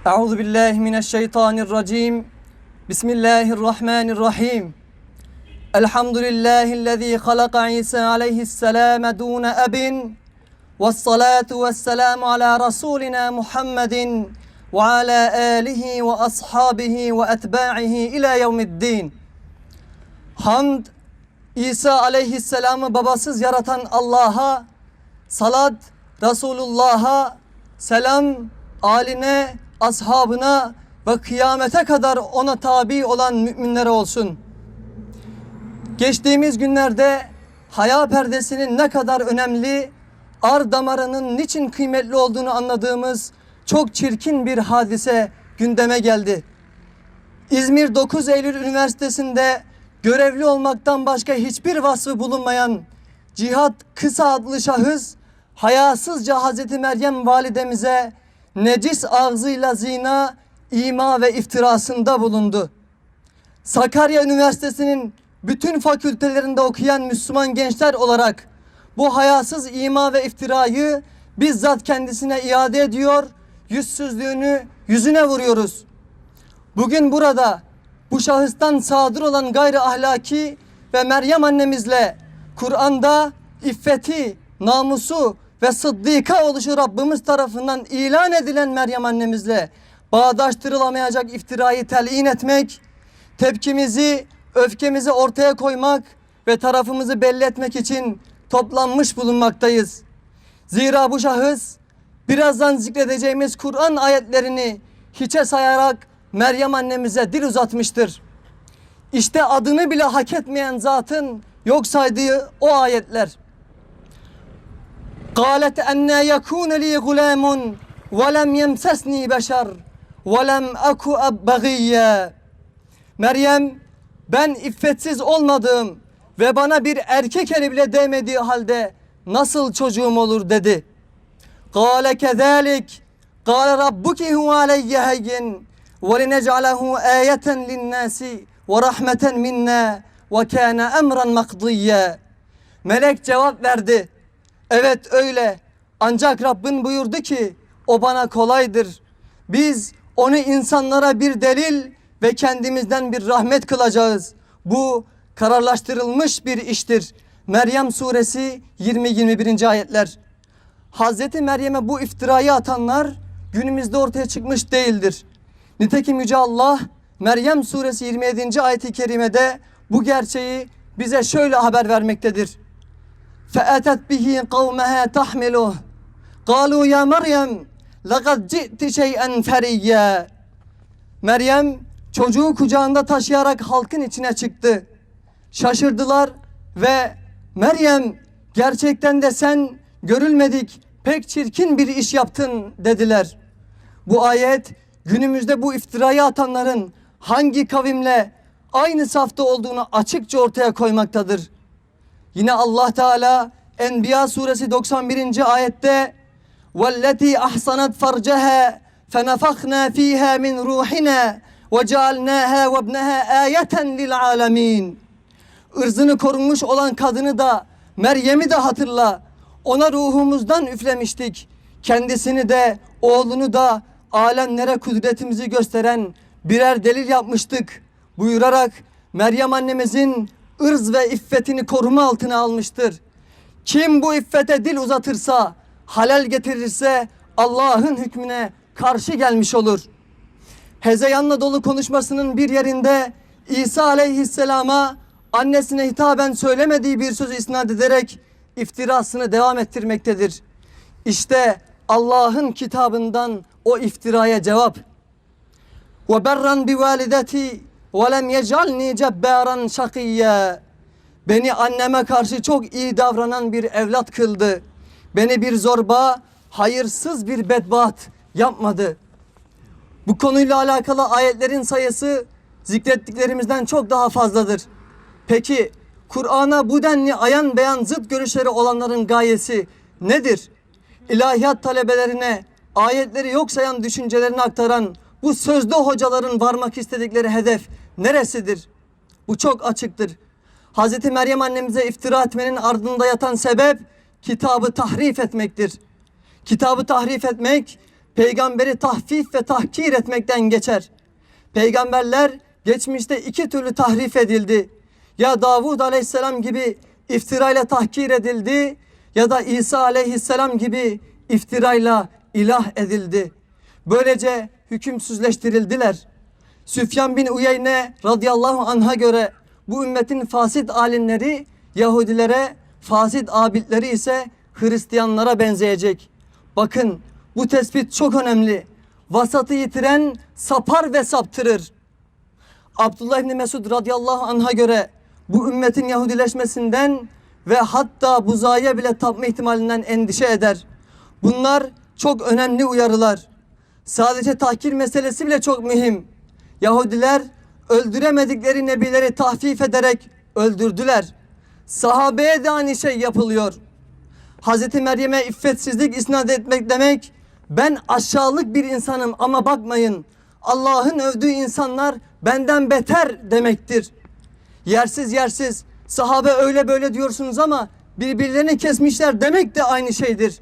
Euzu billahi mineşşeytanirracim. Bismillahirrahmanirrahim. Elhamdülillahi'llezî halaka İsa aleyhisselâme dûne ebin. Vessalâtu vesselamu ala Rasulina Muhammedin ve ala âlihi ve ashabihi ve etbâ'ihi ila yevmiddin. Hamd, İsa aleyhisselamı babasız yaratan Allah'a, salat Resulullah'a, selam âline, ashabına ve kıyamete kadar ona tabi olan müminlere olsun. Geçtiğimiz günlerde haya perdesinin ne kadar önemli, ar damarının niçin kıymetli olduğunu anladığımız çok çirkin bir hadise gündeme geldi. İzmir 9 Eylül Üniversitesi'nde görevli olmaktan başka hiçbir vasfı bulunmayan Cihat Kısa adlı şahıs hayasızca Hazreti Meryem validemize necis ağzıyla zina, ima ve iftirasında bulundu. Sakarya Üniversitesi'nin bütün fakültelerinde okuyan Müslüman gençler olarak bu hayasız ima ve iftirayı bizzat kendisine iade ediyor, yüzsüzlüğünü yüzüne vuruyoruz. Bugün burada bu şahıstan sadır olan gayri ahlaki ve Meryem annemizle Kur'an'da iffeti, namusu ve sıddika oluşu Rabbimiz tarafından ilan edilen Meryem annemizle bağdaştırılamayacak iftirayı telin etmek, tepkimizi, öfkemizi ortaya koymak ve tarafımızı belli etmek için toplanmış bulunmaktayız. Zira bu şahıs birazdan zikredeceğimiz Kur'an ayetlerini hiçe sayarak Meryem annemize dil uzatmıştır. İşte adını bile hak etmeyen zatın yok saydığı o ayetler. قالت أن يكون لي غلام ولم يمسسني بشر ولم أكو بغيا. Meryem, ben iffetsiz olmadığım ve bana bir erkek eli bile değmediği halde nasıl çocuğum olur dedi. قال كذلك قال ربك هو علي هين ولنجعله آية للناس ورحمة منا وكان أمرا مقضيا. Melek cevap verdi. Evet öyle. Ancak Rabbin buyurdu ki o bana kolaydır. Biz onu insanlara bir delil ve kendimizden bir rahmet kılacağız. Bu kararlaştırılmış bir iştir. Meryem suresi 20-21. ayetler. Hazreti Meryem'e bu iftirayı atanlar günümüzde ortaya çıkmış değildir. Nitekim Yüce Allah Meryem suresi 27. ayet-i kerimede bu gerçeği bize şöyle haber vermektedir. فَأَتَتْ بِهِ قَوْمَهَا تَحْمِلُهُ قَالُوا يَا مَرْيَمْ لَقَدْ جِئْتِ شَيْئًا فَرِيًّا. Meryem çocuğu kucağında taşıyarak halkın içine çıktı. Şaşırdılar ve Meryem gerçekten de sen görülmedik pek çirkin bir iş yaptın dediler. Bu ayet günümüzde bu iftirayı atanların hangi kavimle aynı safta olduğunu açıkça ortaya koymaktadır. Yine Allah Teala Enbiya suresi 91. ayette وَالَّتِي أَحْصَنَتْ فَرْجَهَا فَنَفَخْنَا ف۪يهَا مِنْ رُوحِنَا وَجَعَلْنَاهَا وَابْنَهَا آيَةً لِلْعَالَمِينَ. Irzını korunmuş olan kadını da Meryem'i de hatırla. Ona ruhumuzdan üflemiştik. Kendisini de oğlunu da alemlere kudretimizi gösteren birer delil yapmıştık buyurarak Meryem annemizin ırz ve iffetini koruma altına almıştır. Kim bu iffete dil uzatırsa, halel getirirse Allah'ın hükmüne karşı gelmiş olur. Hezeyanla dolu konuşmasının bir yerinde İsa aleyhisselama annesine hitaben söylemediği bir sözü isnat ederek iftirasını devam ettirmektedir. İşte Allah'ın kitabından o iftiraya cevap. وَبَرًّا بِوَالِدَتِي وَلَمْ يَجْعَلْنِي جَبَّارًا شَقِيًّا. Beni anneme karşı çok iyi davranan bir evlat kıldı. Beni bir zorba, hayırsız bir bedbaht yapmadı. Bu konuyla alakalı ayetlerin sayısı zikrettiklerimizden çok daha fazladır. Peki Kur'an'a bu denli ayan beyan zıt görüşleri olanların gayesi nedir? İlahiyat talebelerine ayetleri yok sayan düşüncelerini aktaran bu sözlü hocaların varmak istedikleri hedef neresidir? Bu çok açıktır. Hazreti Meryem annemize iftira etmenin ardında yatan sebep kitabı tahrif etmektir. Kitabı tahrif etmek, peygamberi tahfif ve tahkir etmekten geçer. Peygamberler geçmişte iki türlü tahrif edildi. Ya Davud aleyhisselam gibi iftirayla tahkir edildi ya da İsa aleyhisselam gibi iftirayla ilah edildi. Böylece hükümsüzleştirildiler. Süfyan bin Uyeyne radıyallahu anh'a göre bu ümmetin fasit alimleri Yahudilere, fasit abidleri ise Hristiyanlara benzeyecek. Bakın bu tespit çok önemli. Vasatı yitiren sapar ve saptırır. Abdullah İbni Mesud radıyallahu anh'a göre bu ümmetin Yahudileşmesinden ve hatta buzağıya bile tapma ihtimalinden endişe eder. Bunlar çok önemli uyarılar. Sadece tahkir meselesi bile çok mühim. Yahudiler öldüremedikleri nebileri tahfif ederek öldürdüler. Sahabeye de aynı şey yapılıyor. Hazreti Meryem'e iffetsizlik isnat etmek demek, ben aşağılık bir insanım ama bakmayın, Allah'ın övdüğü insanlar benden beter demektir. Yersiz yersiz sahabe öyle böyle diyorsunuz ama birbirlerini kesmişler demek de aynı şeydir.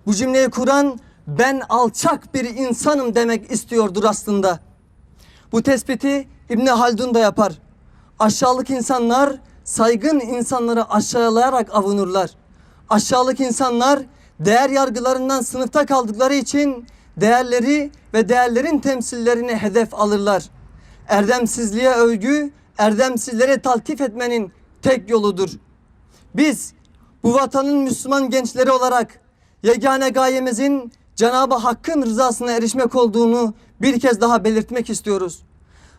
Bu cümleyi kuran ben alçak bir insanım demek istiyordur aslında. Bu tespiti İbni Haldun da yapar. Aşağılık insanlar saygın insanları aşağılayarak avunurlar. Aşağılık insanlar değer yargılarından sınıfta kaldıkları için değerleri ve değerlerin temsillerini hedef alırlar. Erdemsizliğe övgü, erdemsizleri taltif etmenin tek yoludur. Biz bu vatanın Müslüman gençleri olarak yegane gayemizin Cenab-ı Hakk'ın rızasına erişmek olduğunu bir kez daha belirtmek istiyoruz.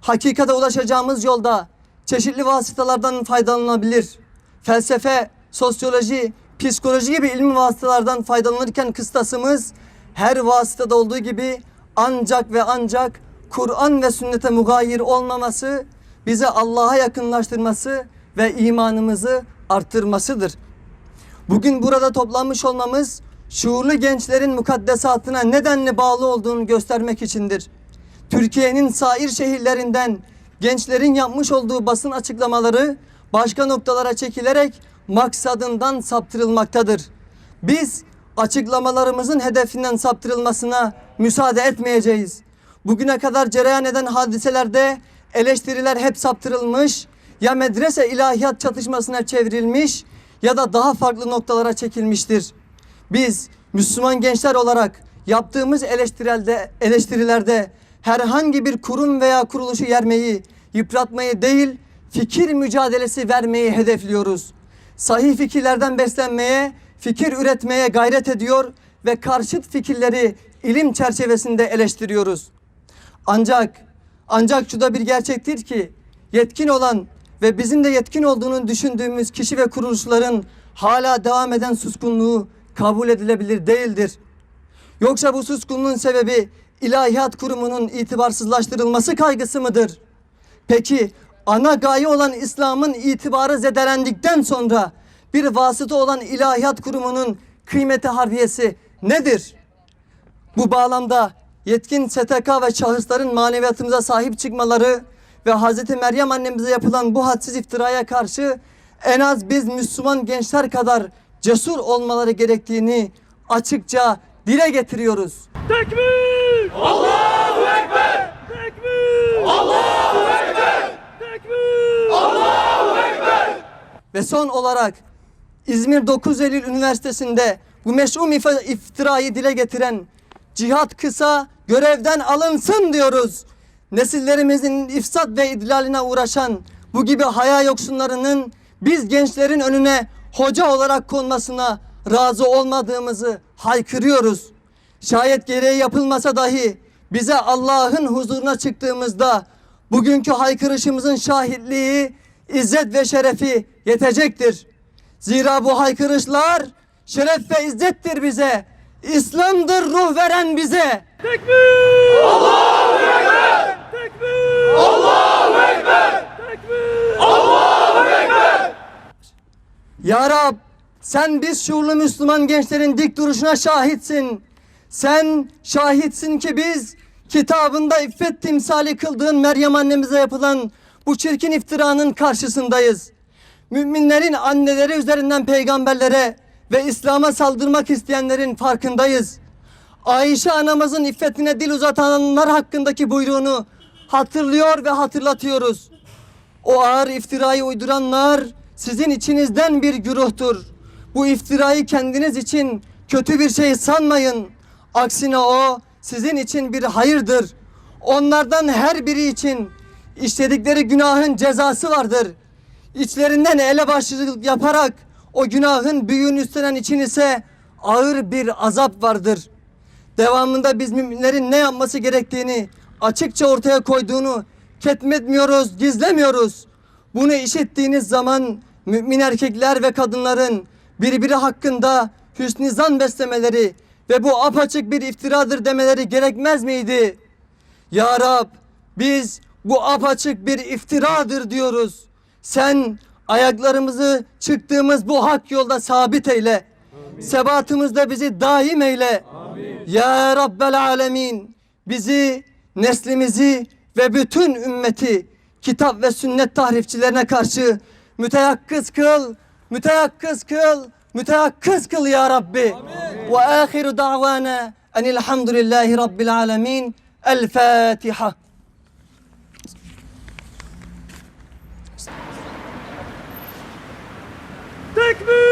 Hakikate ulaşacağımız yolda çeşitli vasıtalardan faydalanabilir. Felsefe, sosyoloji, psikoloji gibi ilmi vasıtalardan faydalanırken kıstasımız her vasıtada olduğu gibi ancak ve ancak Kur'an ve sünnete mugayir olmaması, bize Allah'a yakınlaştırması ve imanımızı arttırmasıdır. Bugün burada toplanmış olmamız şuurlu gençlerin mukaddesatına nedenle bağlı olduğunu göstermek içindir. Türkiye'nin sair şehirlerinden gençlerin yapmış olduğu basın açıklamaları başka noktalara çekilerek maksadından saptırılmaktadır. Biz açıklamalarımızın hedefinden saptırılmasına müsaade etmeyeceğiz. Bugüne kadar cereyan eden hadiselerde eleştiriler hep saptırılmış, ya medrese ilahiyat çatışmasına çevrilmiş ya da daha farklı noktalara çekilmiştir. Biz Müslüman gençler olarak yaptığımız eleştirilerde herhangi bir kurum veya kuruluşu yermeyi, yıpratmayı değil, fikir mücadelesi vermeyi hedefliyoruz. Sahih fikirlerden beslenmeye, fikir üretmeye gayret ediyor ve karşıt fikirleri ilim çerçevesinde eleştiriyoruz. Ancak şu da bir gerçektir ki yetkin olan ve bizim de yetkin olduğunu düşündüğümüz kişi ve kuruluşların hala devam eden suskunluğu kabul edilebilir değildir. Yoksa bu suskunluğun sebebi İlahiyat Kurumu'nun itibarsızlaştırılması kaygısı mıdır? Peki ana gaye olan İslam'ın itibarı zedelendikten sonra bir vasıta olan İlahiyat Kurumu'nun kıymeti harbiyesi nedir? Bu bağlamda yetkin STK ve şahısların maneviyatımıza sahip çıkmaları ve Hazreti Meryem annemize yapılan bu hadsiz iftiraya karşı en az biz Müslüman gençler kadar cesur olmaları gerektiğini açıkça dile getiriyoruz. Tekbir! Allahu Ekber! Tekbir! Allahu Ekber! Tekbir! Allahu Ekber! Ve son olarak İzmir 9 Eylül Üniversitesi'nde bu meş'um iftirayı dile getiren cihat kısa, görevden alınsın diyoruz. Nesillerimizin ifsat ve idlaline uğraşan bu gibi haya yoksunlarının biz gençlerin önüne hoca olarak konmasına razı olmadığımızı haykırıyoruz. Şayet gereği yapılmasa dahi bize Allah'ın huzuruna çıktığımızda bugünkü haykırışımızın şahitliği, izzet ve şerefi yetecektir. Zira bu haykırışlar şeref ve izzettir bize. İslam'dır ruh veren bize. Tekbir! Allahu Ekber! Tekbir! Allahu Ekber! Tekbir! Allahu Ekber! Ya Rab, sen biz şuurlu Müslüman gençlerin dik duruşuna şahitsin. Sen şahitsin ki biz kitabında iffet timsali kıldığın Meryem annemize yapılan bu çirkin iftiranın karşısındayız. Müminlerin anneleri üzerinden peygamberlere ve İslam'a saldırmak isteyenlerin farkındayız. Ayşe anamızın iffetine dil uzatanlar hakkındaki buyruğunu hatırlıyor ve hatırlatıyoruz. O ağır iftirayı uyduranlar sizin içinizden bir güruhtur. Bu iftirayı kendiniz için kötü bir şey sanmayın. Aksine o sizin için bir hayırdır. Onlardan her biri için işledikleri günahın cezası vardır. İçlerinden elebaşçılık yaparak o günahın büyüğünü üstlenen için ise ağır bir azap vardır. Devamında biz müminlerin ne yapması gerektiğini açıkça ortaya koyduğunu ketmetmiyoruz, gizlemiyoruz. Bunu işittiğiniz zaman mümin erkekler ve kadınların birbiri hakkında hüsnü zan beslemeleri ve bu apaçık bir iftiradır demeleri gerekmez miydi? Ya Rab, biz bu apaçık bir iftiradır diyoruz. Sen ayaklarımızı çıktığımız bu hak yolda sabit eyle. Sebatımızda bizi daim eyle. Ya Rabbel Alemin, bizi, neslimizi ve bütün ümmeti kitap ve sünnet tahrifçilerine karşı müteyakkız kıl, müteyakkız kıl, müteyakkız kıl ya Rabbi. Ve ahiru da'vana enilhamdülillahi Rabbil Alemin. El Fatiha. Tekbir!